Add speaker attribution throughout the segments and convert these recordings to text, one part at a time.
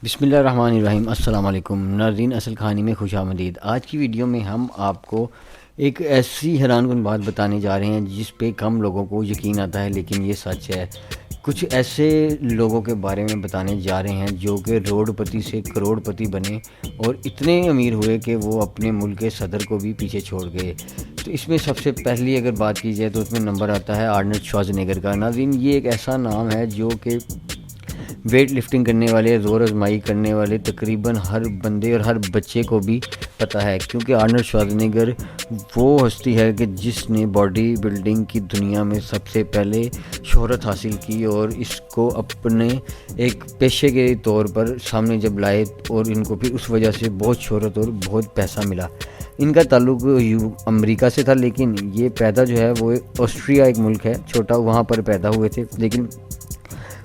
Speaker 1: بسم اللہ الرحمن الرحیم۔ السلام علیکم ناظرین، اصل کہانی میں خوش آمدید۔ آج کی ویڈیو میں ہم آپ کو ایک ایسی حیران کن بات بتانے جا رہے ہیں جس پہ کم لوگوں کو یقین آتا ہے، لیکن یہ سچ ہے۔ کچھ ایسے لوگوں کے بارے میں بتانے جا رہے ہیں جو کہ روڈ پتی سے کروڑ پتی بنے اور اتنے امیر ہوئے کہ وہ اپنے ملک کے صدر کو بھی پیچھے چھوڑ گئے۔ تو اس میں سب سے پہلی اگر بات کی جائے تو اس میں نمبر آتا ہے آرنلڈ شوازنیگر کا۔ ناظرین، یہ ایک ایسا نام ہے جو کہ ویٹ لفٹنگ کرنے والے، زور آزمائی کرنے والے تقریباً ہر بندے اور ہر بچے کو بھی پتہ ہے، کیونکہ آرنلڈ شوازنیگر وہ ہستی ہے کہ جس نے باڈی بلڈنگ کی دنیا میں سب سے پہلے شہرت حاصل کی اور اس کو اپنے ایک پیشے کے طور پر سامنے جب لائے اور ان کو پھر اس وجہ سے بہت شہرت اور بہت پیسہ ملا۔ ان کا تعلق امریکہ سے تھا، لیکن یہ پیدا جو ہے وہ آسٹریا ایک ملک ہے چھوٹا، وہاں پر پیدا ہوئے تھے، لیکن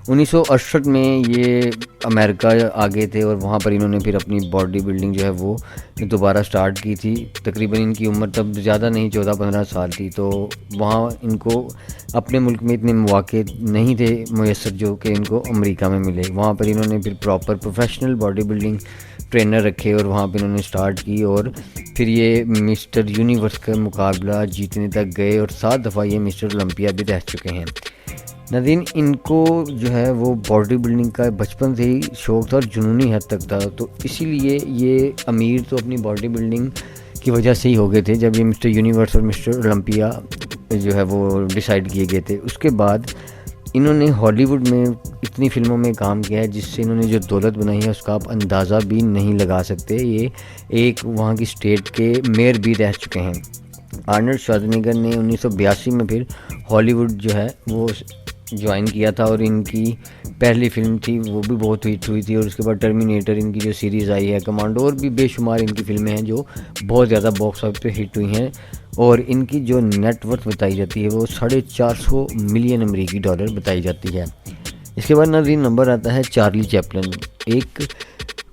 Speaker 1: 1968 میں یہ امریکہ آ گئے تھے اور وہاں پر انہوں نے پھر اپنی باڈی بلڈنگ جو ہے وہ دوبارہ سٹارٹ کی تھی۔ تقریباً ان کی عمر تب زیادہ نہیں، 14-15 سال تھی، تو وہاں ان کو اپنے ملک میں اتنے مواقع نہیں تھے میسر جو کہ ان کو امریکہ میں ملے۔ وہاں پر انہوں نے پھر proper professional body building trainer رکھے اور وہاں پہ انہوں نے سٹارٹ کی، اور پھر یہ مسٹر یونیورس کا مقابلہ جیتنے تک گئے اور 7 دفعہ یہ مسٹر اولمپیا بھی رہ چکے ہیں۔ ناظرین، ان کو جو ہے وہ باڈی بلڈنگ کا بچپن سے ہی شوق تھا اور جنونی حد تک تھا، تو اسی لیے یہ امیر تو اپنی باڈی بلڈنگ کی وجہ سے ہی ہو گئے تھے جب یہ مسٹر یونیورس اور مسٹر اولمپیا جو ہے وہ ڈیسائیڈ کیے گئے تھے۔ اس کے بعد انہوں نے ہالی ووڈ میں اتنی فلموں میں کام کیا ہے جس سے انہوں نے جو دولت بنائی ہے اس کا آپ اندازہ بھی نہیں لگا سکتے۔ یہ ایک وہاں کی اسٹیٹ کے میئر بھی رہ چکے ہیں۔ آرنلڈ شوازنیگر نے 1982 میں پھر ہالی ووڈ جو ہے وہ جوائن کیا تھا، اور ان کی پہلی فلم تھی وہ بھی بہت ہٹ ہوئی تھی، اور اس کے بعد ٹرمینیٹر ان کی جو سیریز آئی ہے، کمانڈو، اور بھی بے شمار ان کی فلمیں ہیں جو بہت زیادہ باکس آفس پہ ہٹ ہوئی ہیں، اور ان کی جو نیٹ ورتھ بتائی جاتی ہے وہ 450 ملین امریکی ڈالر بتائی جاتی ہے۔ اس کے بعد ناظرین نمبر آتا ہے چارلی چیپلن۔ ایک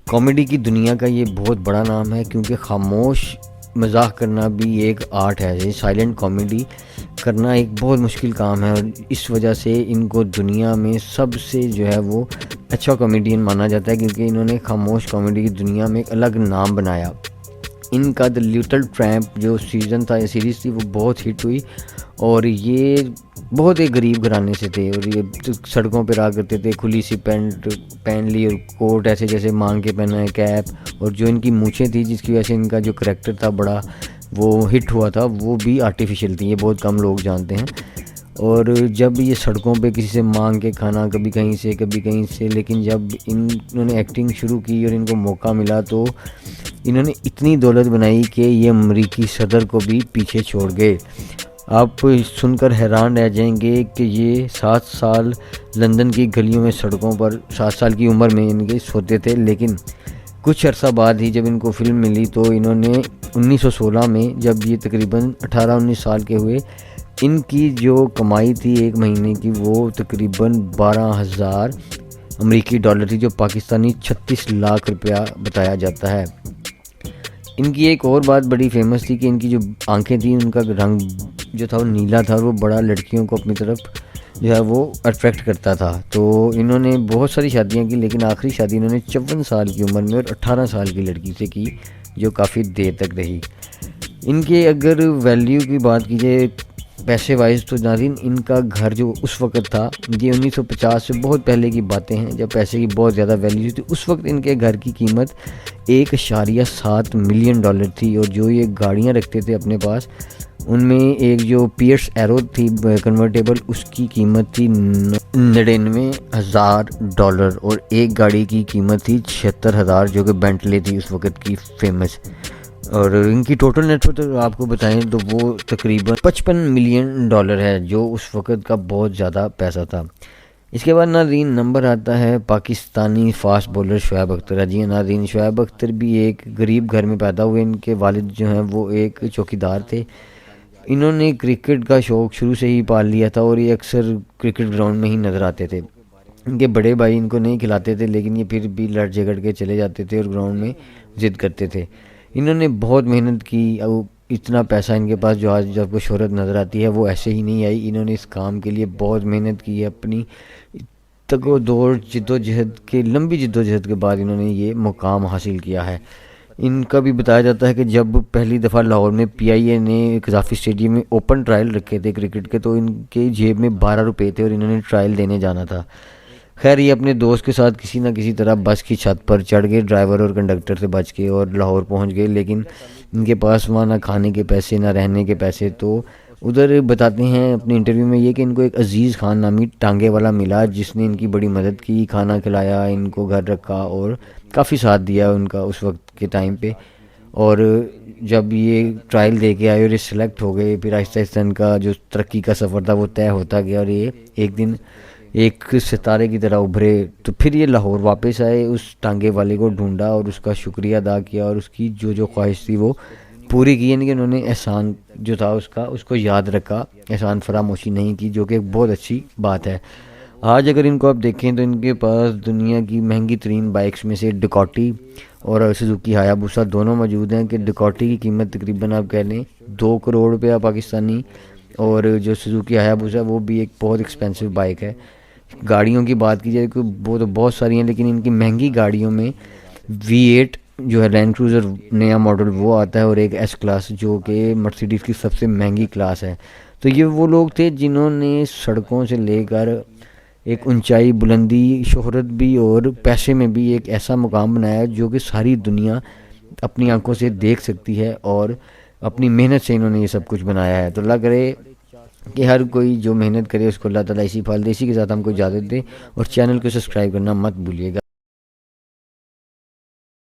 Speaker 1: کامیڈی کی دنیا کا یہ بہت بڑا نام ہے، کیونکہ خاموش مزاح کرنا بھی ایک آرٹ ہے۔ سائلنٹ کامیڈی کرنا ایک بہت مشکل کام ہے، اور اس وجہ سے ان کو دنیا میں سب سے جو ہے وہ اچھا کامیڈین مانا جاتا ہے، کیونکہ انہوں نے خاموش کامیڈی کی دنیا میں ایک الگ نام بنایا۔ ان کا دی لٹل ٹریمپ جو سیزن تھا یا سیریز تھی وہ بہت ہٹ ہوئی، اور یہ بہت ایک غریب گھرانے سے تھے، اور یہ سڑکوں پہ رہا کرتے تھے، کھلی سی پینٹ پہن لی اور کوٹ ایسے جیسے مانگ کے پہنا ہے، کیپ، اور جو ان کی مونچھیں تھی جس کی وجہ سے ان کا جو کریکٹر تھا بڑا وہ ہٹ ہوا تھا، وہ بھی آرٹیفیشیل تھی، یہ بہت کم لوگ جانتے ہیں۔ اور جب یہ سڑکوں پہ کسی سے مانگ کے کھانا، کبھی کہیں سے کبھی کہیں سے، لیکن جب انہوں نے ایکٹنگ شروع کی اور ان کو موقع ملا تو انہوں نے اتنی دولت بنائی کہ یہ امریکی صدر کو بھی پیچھے چھوڑ گئے۔ آپ سن کر حیران رہ جائیں گے کہ یہ 7 سال لندن کی گلیوں میں سڑکوں پر 7 سال کی عمر میں ان کے سوتے تھے، لیکن کچھ عرصہ بعد ہی جب ان کو فلم ملی تو انہوں نے 1916 میں جب یہ تقریباً 18-19 سال کے ہوئے، ان کی جو کمائی تھی ایک مہینے کی وہ تقریباً 12,000 امریکی ڈالر تھی، جو پاکستانی 36 لاکھ روپیہ بتایا جاتا ہے۔ ان کی ایک اور بات بڑی فیمس تھی کہ ان کی جو آنکھیں تھیں ان کا رنگ جو تھا وہ نیلا تھا، اور وہ بڑا لڑکیوں کو اپنی طرف جو ہے وہ اٹریکٹ کرتا تھا۔ تو انہوں نے بہت ساری شادیاں کی، لیکن آخری شادی انہوں نے 54 سال کی عمر میں اور 18 سال کی لڑکی سے کی، جو کافی دیر تک رہی۔ ان کے اگر ویلیو کی بات کی جائے پیسے وائز تو ناظرین ان کا گھر جو اس وقت تھا، یہ 1950 سے بہت پہلے کی باتیں ہیں جب پیسے کی بہت زیادہ ویلیو تھی، اس وقت ان کے گھر کی قیمت 1.7 ملین ڈالر تھی، اور جو یہ گاڑیاں رکھتے تھے اپنے پاس ان میں ایک جو پیئرس ایرو تھی کنورٹیبل، اس کی قیمت تھی 99,000 ڈالر، اور ایک گاڑی کی قیمت تھی 76,000 جو کہ بینٹلے تھی اس وقت کی فیمس۔ اور ان کی ٹوٹل نیٹ ورتھ آپ کو بتائیں تو وہ تقریباً 55 ملین ڈالر ہے، جو اس وقت کا بہت زیادہ پیسہ تھا۔ اس کے بعد ناظرین نمبر آتا ہے پاکستانی فاسٹ بولر شعیب اختر۔ جی ناظرین، شعیب اختر بھی ایک غریب گھر میں پیدا ہوئے۔ ان کے والد جو ہیں وہ ایک چوکیدار تھے۔ انہوں نے کرکٹ کا شوق شروع سے ہی پال لیا تھا، اور یہ اکثر کرکٹ گراؤنڈ میں ہی نظر آتے تھے۔ ان کے بڑے بھائی ان کو نہیں کھلاتے تھے، لیکن یہ پھر بھی لڑ جھگڑ کے چلے جاتے تھے اور گراؤنڈ میں ضد کرتے تھے۔ انہوں نے بہت محنت کی، اتنا پیسہ ان کے پاس جو آج جب کو شہرت نظر آتی ہے وہ ایسے ہی نہیں آئی۔ انہوں نے اس کام کے لیے بہت محنت کی ہے، اپنی تک و دور لمبی جد و جہد کے بعد انہوں نے یہ مقام حاصل کیا ہے۔ ان کا بھی بتایا جاتا ہے کہ جب پہلی دفعہ لاہور میں پی آئی اے نے قذافی اسٹیڈیم میں اوپن ٹرائل رکھے تھے کرکٹ کے، تو ان کے جیب میں 12 روپے تھے اور انہوں نے ٹرائل دینے جانا تھا۔ خیر یہ اپنے دوست کے ساتھ کسی نہ کسی طرح بس کی چھت پر چڑھ گئے، ڈرائیور اور کنڈکٹر سے بچ کے، اور لاہور پہنچ گئے، لیکن ان کے پاس وہاں نہ کھانے کے پیسے نہ رہنے کے پیسے۔ تو ادھر بتاتے ہیں اپنے انٹرویو میں یہ کہ ان کو ایک عزیز خان نامی ٹانگے والا ملا، جس نے ان کی بڑی مدد کی، کھانا کھلایا، ان کو گھر رکھا اور کافی ساتھ دیا ان کا اس وقت کے ٹائم پہ۔ اور جب یہ ٹرائل دے کے آئے اور یہ سلیکٹ ہو گئے، پھر آہستہ آہستہ ان کا جو ترقی کا سفر تھا وہ طے ہوتا گیا، اور یہ ایک دن ایک ستارے کی طرح ابھرے۔ تو پھر یہ لاہور واپس آئے، اس ٹانگے والے کو ڈھونڈا اور اس کا شکریہ ادا کیا، اور اس کی جو خواہش تھی وہ پوری کی، یعنی کہ انہوں نے احسان جو تھا اس کو یاد رکھا، احسان فراموشی نہیں کی، جو کہ ایک بہت اچھی بات ہے۔ آج اگر ان کو آپ دیکھیں تو ان کے پاس دنیا کی مہنگی ترین بائکس میں سے ڈکاٹی اور سوزوکی ہایابوسا دونوں موجود ہیں، کہ ڈکاٹی کی قیمت تقریباً آپ کہہ لیں 2 کروڑ روپیہ پاکستانی، اور جو سوزوکی ہایابوسا وہ بھی ایک بہت ایکسپینسو بائک ہے۔ گاڑیوں کی بات کی جائے تو بہت ساری ہیں، لیکن ان کی مہنگی گاڑیوں میں V8 جو ہے لینڈ کروزر نیا ماڈل وہ آتا ہے، اور ایک ایس کلاس جو کہ مرسیڈیز کی سب سے مہنگی کلاس ہے۔ تو یہ وہ لوگ تھے جنہوں نے سڑکوں سے لے کر ایک اونچائی، بلندی، شہرت بھی اور پیسے میں بھی ایک ایسا مقام بنایا ہے جو کہ ساری دنیا اپنی آنکھوں سے دیکھ سکتی ہے، اور اپنی محنت سے انہوں نے یہ سب کچھ بنایا ہے۔ تو لگ رہے کہ ہر کوئی جو محنت کرے اس کو اللہ تعالیٰ اسی پھل دے۔ اسی کے ساتھ ہم کو اجازت دے، اور چینل کو سبسکرائب کرنا مت بھولیے گا۔